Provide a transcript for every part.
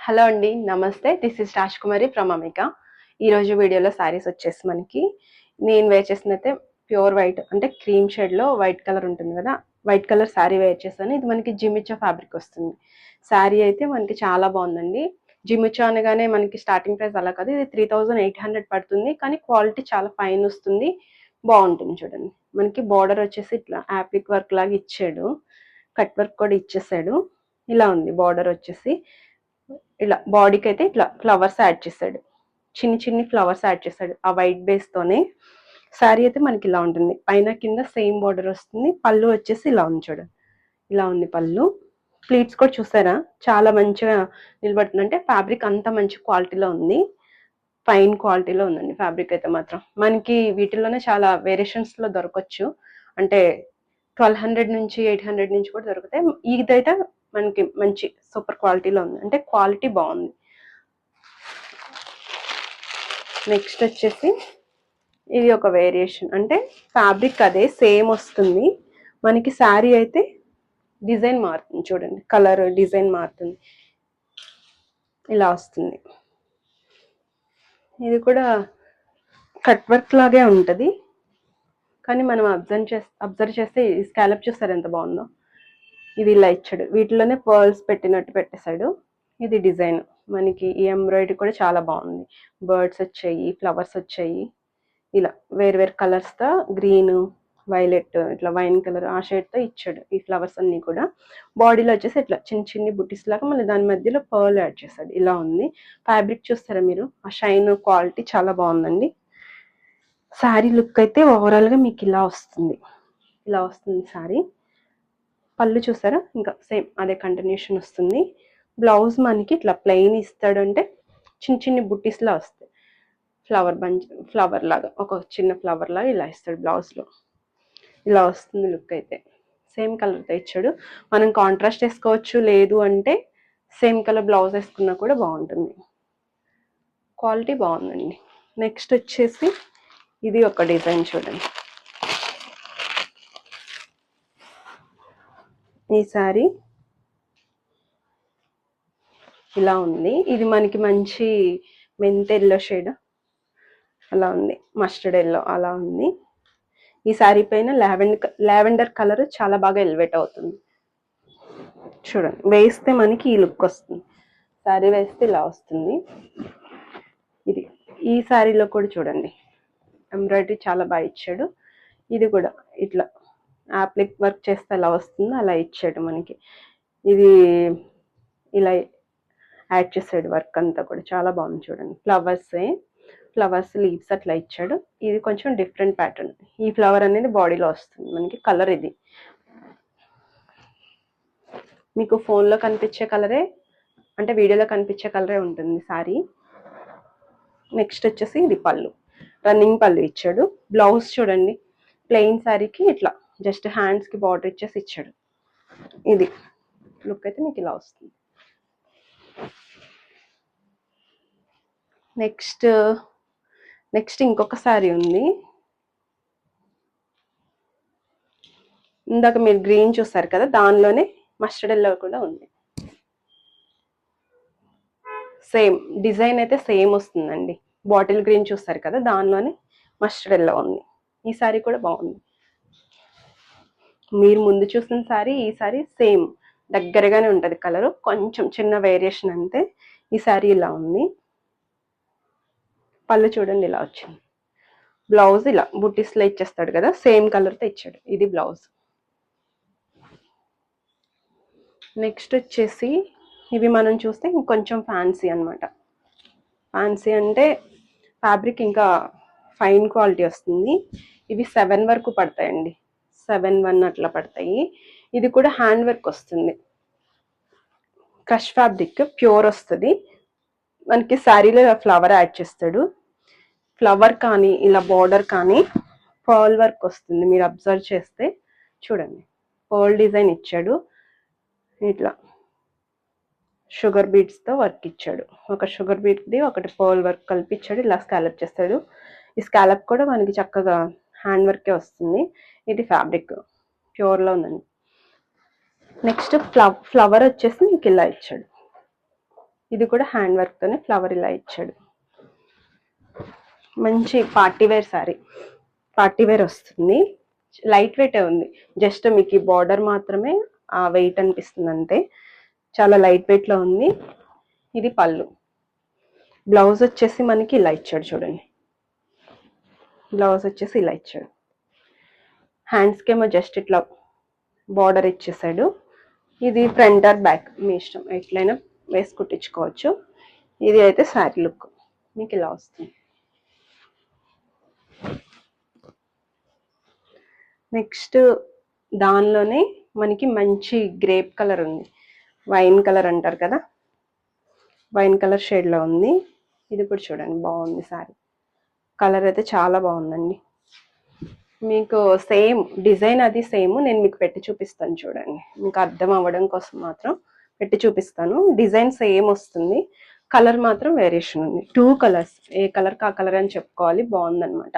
Hello అండి, నమస్తే. This is Rajkumari from Amika. ఈరోజు వీడియోలో శారీస్ వచ్చేసి మనకి నేను వేర్ చేసినైతే ప్యూర్ వైట్ అంటే క్రీమ్ షేడ్లో వైట్ కలర్ ఉంటుంది కదా, వైట్ కలర్ శారీ వేర్ చేశాను. ఇది మనకి జిమిచ్చా ఫ్యాబ్రిక్ వస్తుంది. శారీ అయితే మనకి చాలా బాగుందండి. జిమిచ్చా అనగానే మనకి స్టార్టింగ్ ప్రైస్ అలా కాదు, ఇది 3800 పడుతుంది. కానీ క్వాలిటీ చాలా ఫైన్ వస్తుంది, బాగుంటుంది. చూడండి, మనకి బార్డర్ వచ్చేసి ఇట్లా యాప్లిక్ వర్క్ లాగా ఇచ్చాడు, కట్ వర్క్ కూడా ఇచ్చేసాడు. ఇలా ఉంది బార్డర్ వచ్చేసి. ఇలా బాడీకి అయితే ఇట్లా ఫ్లవర్స్ యాడ్ చేశాడు, చిన్ని చిన్ని ఫ్లవర్స్ యాడ్ చేశాడు ఆ వైట్ బేస్ తోనే. శారీ అయితే మనకి ఇలా ఉంటుంది, పైన కింద సేమ్ బార్డర్ వస్తుంది. పళ్ళు వచ్చేసి ఇలా ఉంది, చూడండి ఇలా ఉంది పళ్ళు. ప్లీట్స్ కూడా చూసారా, చాలా మంచిగా నిలబడుతుంది. అంటే ఫ్యాబ్రిక్ అంత మంచి క్వాలిటీలో ఉంది, ఫైన్ క్వాలిటీలో ఉందండి ఫ్యాబ్రిక్ అయితే మాత్రం. మనకి వీటిల్లోనే చాలా వేరియేషన్స్ లో దొరకచ్చు, అంటే 1200 నుంచి 800 నుంచి కూడా దొరుకుతాయి. ఇదైతే మనకి మంచి సూపర్ క్వాలిటీలో ఉంది, అంటే క్వాలిటీ బాగుంది. నెక్స్ట్ వచ్చేసి ఇది ఒక వేరియేషన్, అంటే ఫ్యాబ్రిక్ అదే సేమ్ వస్తుంది, మనకి శారీ అయితే డిజైన్ మారుతుంది. చూడండి, కలర్ డిజైన్ మారుతుంది, ఇలా వస్తుంది. ఇది కూడా కట్ వర్క్ లాగే ఉంటుంది, కానీ మనం అబ్జర్వ్ చేస్తే ఈ స్కాలప్ చూస్తారు ఎంత బాగుందో. ఇది ఇలా ఇచ్చాడు, వీటిలోనే పర్ల్స్ పెట్టినట్టు పెట్టేశాడు. ఇది డిజైన్, మనకి ఈ ఎంబ్రాయిడరీ కూడా చాలా బాగుంది. బర్డ్స్ వచ్చాయి, ఫ్లవర్స్ వచ్చాయి, ఇలా వేరు కలర్స్తో గ్రీన్, వైలెట్, ఇట్లా వైన్ కలర్ ఆ షేడ్తో ఇచ్చాడు ఈ ఫ్లవర్స్ అన్నీ కూడా. బాడీలో వచ్చేసి ఇట్లా చిన్న చిన్ని బుట్టీస్ లాగా, మళ్ళీ దాని మధ్యలో పర్ల్ యాడ్ చేశాడు. ఇలా ఉంది ఫ్యాబ్రిక్, చూస్తారా మీరు, ఆ షైన్ క్వాలిటీ చాలా బాగుందండి. శారీ లుక్ అయితే ఓవరాల్గా మీకు ఇలా వస్తుంది, ఇలా వస్తుంది శారీ. పళ్ళు చూసారా, ఇంకా సేమ్ అదే కంటిన్యూషన్ వస్తుంది. బ్లౌజ్ మనకి ఇట్లా ప్లెయిన్ ఇస్తాడు, అంటే చిన్న చిన్ని బుట్టీస్లా వస్తాయి, ఫ్లవర్ లాగా, ఒక చిన్న ఫ్లవర్ లాగా ఇలా ఇస్తాడు బ్లౌజ్లో. ఇలా వస్తుంది లుక్ అయితే. సేమ్ కలర్తో ఇచ్చాడు, మనం కాంట్రాస్ట్ వేసుకోవచ్చు, లేదు అంటే సేమ్ కలర్ బ్లౌజ్ వేసుకున్నా కూడా బాగుంటుంది. క్వాలిటీ బాగుందండి. నెక్స్ట్ వచ్చేసి ఇది ఒక డిజైన్ చూడండి. ఈ శారీ ఇలా ఉంది, ఇది మనకి మంచి మెంత్ ఎల్లో షేడ్ అలా ఉంది, మస్టర్డ్ ఎల్లో అలా ఉంది. ఈ శారీ పైన లావెండర్ కలర్ చాలా బాగా ఎలివేట్ అవుతుంది. చూడండి, వేస్తే మనకి ఈ లుక్ వస్తుంది, శారీ వేస్తే ఇలా వస్తుంది. ఇది ఈ శారీలో కూడా చూడండి, ఎంబ్రాయిడరీ చాలా బాగా ఇచ్చాడు. ఇది కూడా ఇట్లా యాప్లిక్ వర్క్ చేస్తే ఎలా వస్తుందో అలా ఇచ్చాడు మనకి. ఇది ఇలా యాడ్ చేసాడు, వర్క్ అంతా కూడా చాలా బాగుంది. చూడండి, ఫ్లవర్స్ లీవ్స్ అట్లా ఇచ్చాడు. ఇది కొంచెం డిఫరెంట్ ప్యాటర్న్, ఈ ఫ్లవర్ అనేది బాడీలో వస్తుంది మనకి. కలర్ ఇది మీకు ఫోన్లో కనిపించే కలరే, అంటే వీడియోలో కనిపించే కలరే ఉంటుంది సారీ. నెక్స్ట్ వచ్చేసి ఇది పళ్ళు, రన్నింగ్ పళ్ళు ఇచ్చాడు. బ్లౌజ్ చూడండి, ప్లెయిన్ శారీకి ఇట్లా జస్ట్ హ్యాండ్స్కి బార్డర్ ఇచ్చేసి ఇచ్చాడు. ఇది లుక్ అయితే మీకు ఇలా వస్తుంది. నెక్స్ట్ ఇంకొక శారీ ఉంది. ఇందాక మీరు గ్రీన్ చూస్తారు కదా, దానిలోనే మస్టర్డ్ ఎల్లో కూడా ఉంది. సేమ్ డిజైన్ అయితే సేమ్ వస్తుందండి. బాటిల్ గ్రీన్ చూస్తారు కదా, దానిలోనే మస్టర్డ్ ఎల్లో ఉంది. ఈ శారీ కూడా బాగుంది. మీరు ముందు చూసిన శారీ ఈ శారీ సేమ్ దగ్గరగానే ఉంటుంది, కలరు కొంచెం చిన్న వేరియేషన్ అంతే. ఈ శారీ ఇలా ఉంది. పళ్ళు చూడండి ఇలా వచ్చింది. బ్లౌజ్ ఇలా బుట్టీస్లో ఇచ్చేస్తాడు కదా, సేమ్ కలర్తో ఇచ్చాడు. ఇది బ్లౌజ్. నెక్స్ట్ వచ్చేసి ఇవి మనం చూస్తే ఇంకొంచెం ఫ్యాన్సీ అనమాట. ఫ్యాన్సీ అంటే ఫ్యాబ్రిక్ ఇంకా ఫైన్ క్వాలిటీ వస్తుంది. ఇవి 7 వరకు పడతాయండి, 7-1 అట్లా పడతాయి. ఇది కూడా హ్యాండ్ వర్క్ వస్తుంది, క్రష్ ఫ్యాబ్రిక్ ప్యూర్ వస్తుంది మనకి. శారీలో ఫ్లవర్ యాడ్ చేస్తాడు, ఫ్లవర్ కానీ ఇలా బార్డర్ కానీ పర్ల్ వర్క్ వస్తుంది. మీరు అబ్జర్వ్ చేస్తే చూడండి, పర్ల్ డిజైన్ ఇచ్చాడు. ఇట్లా షుగర్ బీడ్స్తో వర్క్ ఇచ్చాడు, ఒక షుగర్ బీడ్ది ఒకటి పర్ల్ వర్క్ కలిపిచ్చాడు. ఇలా స్కాలప్ చేస్తాడు. ఈ స్కాలప్ కూడా మనకి చక్కగా హ్యాండ్ వర్కే వస్తుంది. ఇది ఫ్యాబ్రిక్ ప్యూర్లో ఉందండి. నెక్స్ట్ ఫ్లవర్ వచ్చేసి మీకు ఇలా ఇచ్చాడు. ఇది కూడా హ్యాండ్ వర్క్తోనే ఫ్లవర్ ఇలా ఇచ్చాడు. మంచి party wear sari, party wear వస్తుంది. లైట్ వెయిట్ ఉంది, జస్ట్ మీకు ఈ బార్డర్ మాత్రమే ఆ వెయిట్ అనిపిస్తుంది అంతే. చాలా లైట్ వెయిట్లో ఉంది. ఇది పళ్ళు. బ్లౌజ్ వచ్చేసి మనకి ఇలా ఇచ్చాడు చూడండి. బ్లౌజ్ వచ్చేసి ఇలా ఇచ్చాడు. హ్యాండ్స్కి ఏమో జస్ట్ ఇట్లా బార్డర్ ఇచ్చేసాడు. ఇది ఫ్రంట్ ఆర్ బ్యాక్ మీ ఇష్టం, ఎట్లయినా వేసి కుట్టించుకోవచ్చు. ఇది అయితే శారీ లుక్ మీకు ఇలా వస్తుంది. నెక్స్ట్ దానిలోనే మనకి మంచి గ్రేప్ కలర్ ఉంది, వైన్ కలర్ అంటారు కదా, వైన్ కలర్ షేడ్లో ఉంది. ఇది కూడా చూడండి బాగుంది శారీ. కలర్ అయితే చాలా బాగుందండి. మీకు సేమ్ డిజైన్ అది సేమ్, నేను మీకు పెట్టి చూపిస్తాను చూడండి, మీకు అర్థం అవ్వడం కోసం మాత్రం పెట్టి చూపిస్తాను. డిజైన్ సేమ్ వస్తుంది, కలర్ మాత్రం వేరియేషన్ ఉంది. 2 కలర్స్, ఏ కలర్ కా కలర్ అని చెప్పుకోవాలి. బాగుందన్నమాట.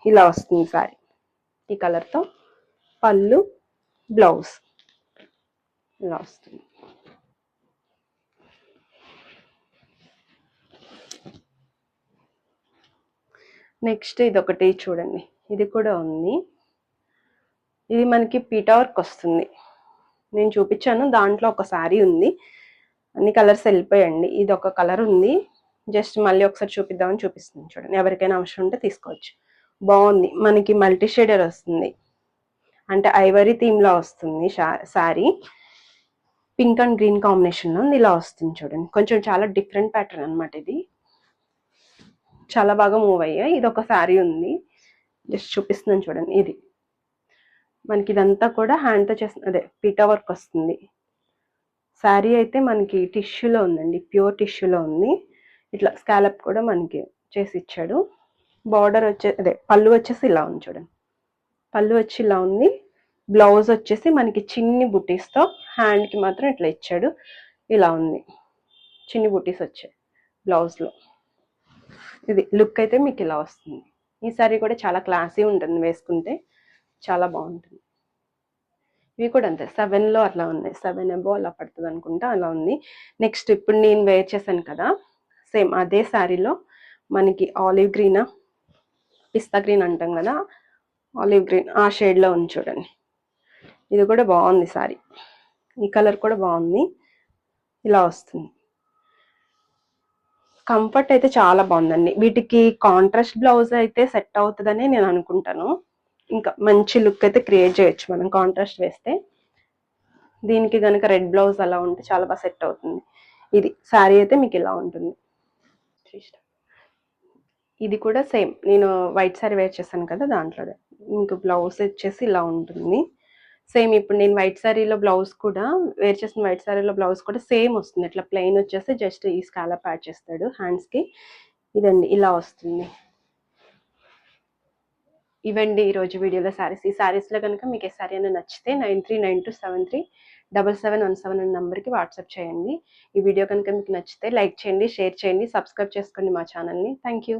ఇలా వస్తుంది శారీ ఈ కలర్తో. పళ్ళు, బ్లౌజ్ ఇలా వస్తుంది. నెక్స్ట్ ఇది ఒకటి చూడండి, ఇది కూడా ఉంది. ఇది మనకి పీటా వర్క్ వస్తుంది. నేను చూపించాను, దాంట్లో ఒక శారీ ఉంది, అన్ని కలర్స్ వెళ్ళిపోయండి. ఇది ఒక కలర్ ఉంది, జస్ట్ మళ్ళీ ఒకసారి చూపిద్దామని చూపిస్తుంది చూడండి. ఎవరికైనా అవసరం ఉంటే తీసుకోవచ్చు. బాగుంది, మనకి మల్టీ షేడర్ వస్తుంది, అంటే ఐవరీ థీమ్లో వస్తుంది శారీ. పింక్ అండ్ గ్రీన్ కాంబినేషన్లో ఉంది. ఇలా వస్తుంది చూడండి, కొంచెం చాలా డిఫరెంట్ ప్యాటర్న్ అనమాట. ఇది చాలా బాగా మూవ్ అయ్యాయి. ఇది ఒక శారీ ఉంది, జస్ట్ చూపిస్తున్నాను చూడండి. ఇది మనకి ఇదంతా కూడా హ్యాండ్తో చేసిన అదే పీటా వర్క్ వస్తుంది. శారీ అయితే మనకి టిష్యూలో ఉందండి, ప్యూర్ టిష్యూలో ఉంది. ఇట్లా స్కాలప్ కూడా మనకి చేసి ఇచ్చాడు. బార్డర్ అదే పళ్ళు వచ్చేసి ఇలా ఉంది చూడండి. పళ్ళు వచ్చి ఇలా ఉంది. బ్లౌజ్ వచ్చేసి మనకి చిన్ని బుటీస్తో, హ్యాండ్కి మాత్రం ఇట్లా ఇచ్చాడు. ఇలా ఉంది, చిన్ని బుటీస్ వచ్చాయి బ్లౌజ్లో. ఇది లుక్ అయితే మీకు ఇలా వస్తుంది. ఈ సారీ కూడా చాలా క్లాసీ ఉంటుంది, వేసుకుంటే చాలా బాగుంటుంది. ఇవి కూడా అంతే 7లో అట్లా ఉన్నాయి, 7 అబో అలా పడుతుంది అనుకుంటా, అలా ఉంది. నెక్స్ట్ ఇప్పుడు నేను వేర్ చేశాను కదా, సేమ్ అదే శారీలో మనకి ఆలివ్ గ్రీన్, పిస్తా గ్రీన్ అంటాం కదా, ఆలివ్ గ్రీన్ ఆ షేడ్లో ఉంది చూడండి. ఇది కూడా బాగుంది శారీ, ఈ కలర్ కూడా బాగుంది. ఇలా వస్తుంది. కంఫర్ట్ అయితే చాలా బాగుందండి. వీటికి కాంట్రాస్ట్ బ్లౌజ్ అయితే సెట్ అవుతుందని నేను అనుకుంటాను. ఇంకా మంచి లుక్ అయితే క్రియేట్ చేయొచ్చు మనం కాంట్రాస్ట్ వేస్తే. దీనికి కనుక రెడ్ బ్లౌజ్ అలా ఉంటే చాలా బాగా సెట్ అవుతుంది. ఇది శారీ అయితే మీకు ఇలా ఉంటుంది. ఇది కూడా సేమ్, నేను వైట్ శారీ వేర్ చేశాను కదా, దాంట్లో మీకు బ్లౌజ్ వచ్చేసి ఇలా ఉంటుంది. సేమ్ ఇప్పుడు నేను వైట్ శారీలో బ్లౌజ్ కూడా వేర్ చేసిన వైట్ శారీలో బ్లౌజ్ కూడా సేమ్ వస్తుంది. ఇట్లా ప్లెయిన్ వచ్చేసి జస్ట్ ఈ స్కాలప్ యాడ్ చేస్తాడు హ్యాండ్స్కి. ఇదండి ఇలా వస్తుంది. ఇవండి ఈరోజు వీడియోలో శారీస్. ఈ శారీస్లో కనుక మీకు ఏ శారీ అయినా నచ్చితే 9392737717 అనే నెంబర్కి వాట్సాప్ చేయండి. ఈ వీడియో కనుక మీకు నచ్చితే లైక్ చేయండి, షేర్ చేయండి, సబ్స్క్రైబ్ చేసుకోండి మా ఛానల్ని. Thank you.